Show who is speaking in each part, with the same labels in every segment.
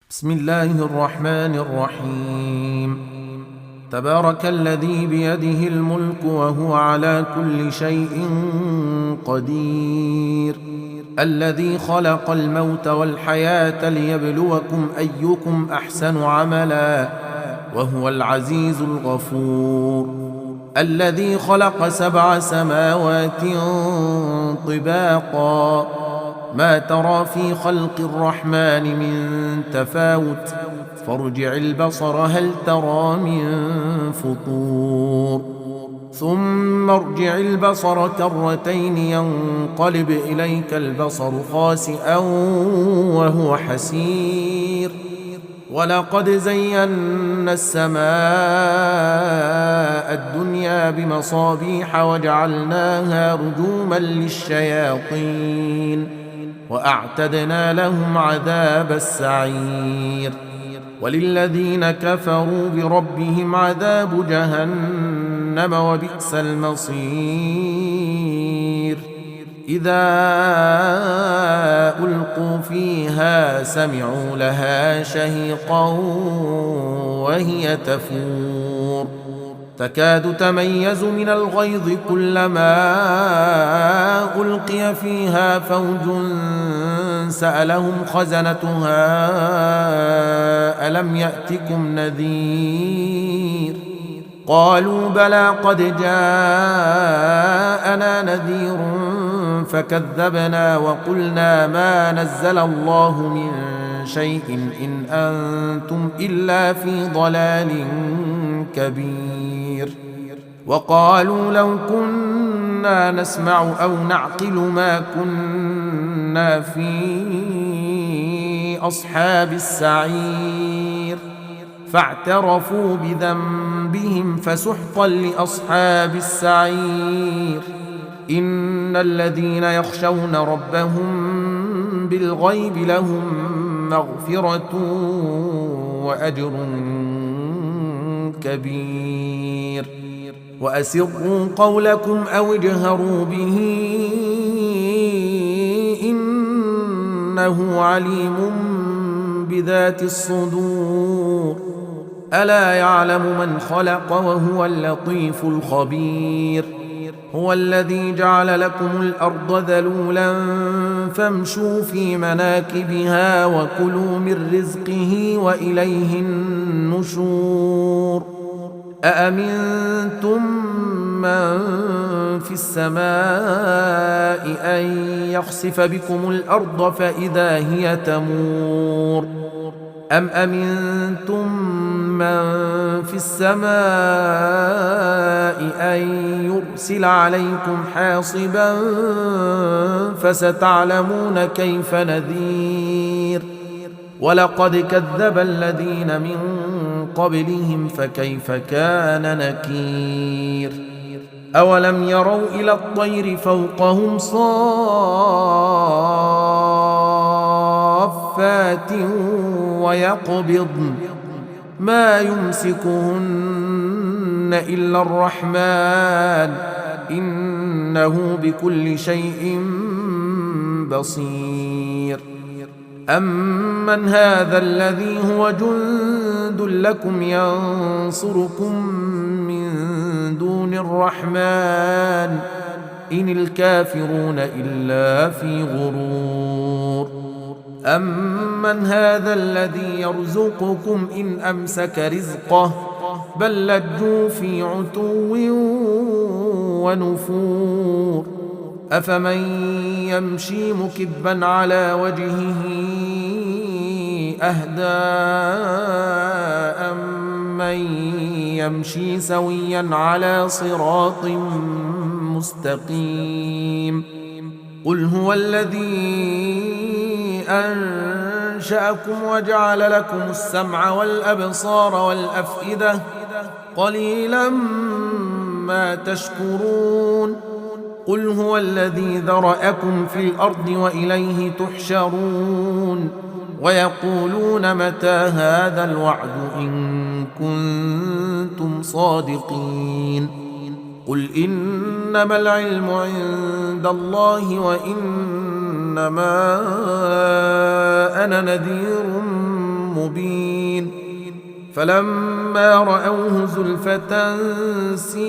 Speaker 1: بسم الله الرحمن الرحيم. تبارك الذي بيده الملك وهو على كل شيء قدير، الذي خلق الموت والحياة ليبلوكم أيكم أحسن عملا وهو العزيز الغفور، الذي خلق 7 سماوات طباقا ما ترى في خلق الرحمن من تفاوت فارجع البصر هل ترى من فطور ثم ارجع البصر كرتين ينقلب إليك البصر خاسئا وهو حسير، ولقد زينا السماء الدنيا بمصابيح وجعلناها رجوما للشياطين وأعتدنا لهم عذاب السعير، وللذين كفروا بربهم عذاب جهنم وبئس المصير. إذا ألقوا فيها سمعوا لها شهيقا وهي تفور تكاد تميز من الغيظ كلما ألقي فيها فوج سألهم خزنتها ألم يأتكم نذير قالوا بلى قد جاءنا نذير فكذبنا وقلنا ما نزل الله من شيء إن أنتم إلا في ضلال كبير. وقالوا لو كنا نسمع أو نعقل ما كنا في أصحاب السعير فاعترفوا بذنبهم فسحقا لأصحاب السعير. إن الذين يخشون ربهم بالغيب لهم مغفرة وأجر كبير. وأسروا قولكم أو اجهروا به إنه عليم بذات الصدور. ألا يعلم من خلق وهو اللطيف الخبير. هو الذي جعل لكم الأرض ذلولا فامشوا في مناكبها وكلوا من رزقه وإليه النشور. أأمنتم من في السماء أن يخسف بكم الأرض فإذا هي تمور أم أمنتم من في السماء أن يرسل عليكم حاصبا فستعلمون كيف نذير. ولقد كذب الذين من قبلهم فكيف كان نكير. أولم يروا إلى الطير فوقهم صافات ويقبضن ما يمسكهن إلا الرحمن إنه بكل شيء بصير. أمن هذا الذي هو جند لكم ينصركم من دون الرحمن إن الكافرون إلا في غرور. أمن هذا الذي يرزقكم إن أمسك رزقه بل لجوا في عتو ونفور. أفمن يمشي مكبا على وجهه أهدى أمن يمشي سويا على صراط مستقيم. قل هو الذي أنشأكم وجعل لكم السمع والأبصار والأفئدة قليلا ما تشكرون. قل هو الذي ذرأكم في الأرض وإليه تحشرون. ويقولون متى هذا الوعد إن كنتم صادقين. قل إنما العلم عند الله وإنما أنا نذير مبين فلما رأوه زلفة سيئت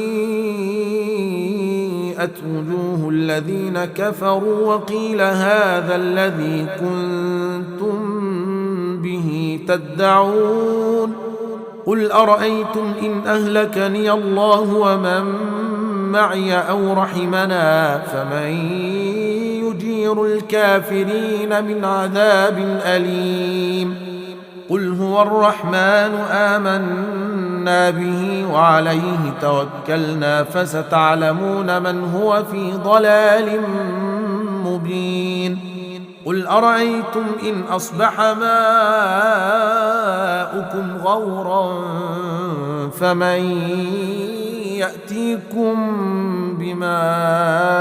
Speaker 1: وجوه الذين كفروا وقيل هذا الذي كنتم به تدعون قل أرأيتم إن أهلكني الله ومن معي أو رحمنا فمن يجير الكافرين من عذاب أليم قل هو الرحمن آمنا به وعليه توكلنا فستعلمون من هو في ضلال مبين قل أرأيتم إن أصبح ماؤكم غورا فمن يأتيكم بماء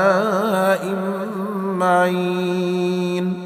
Speaker 1: معين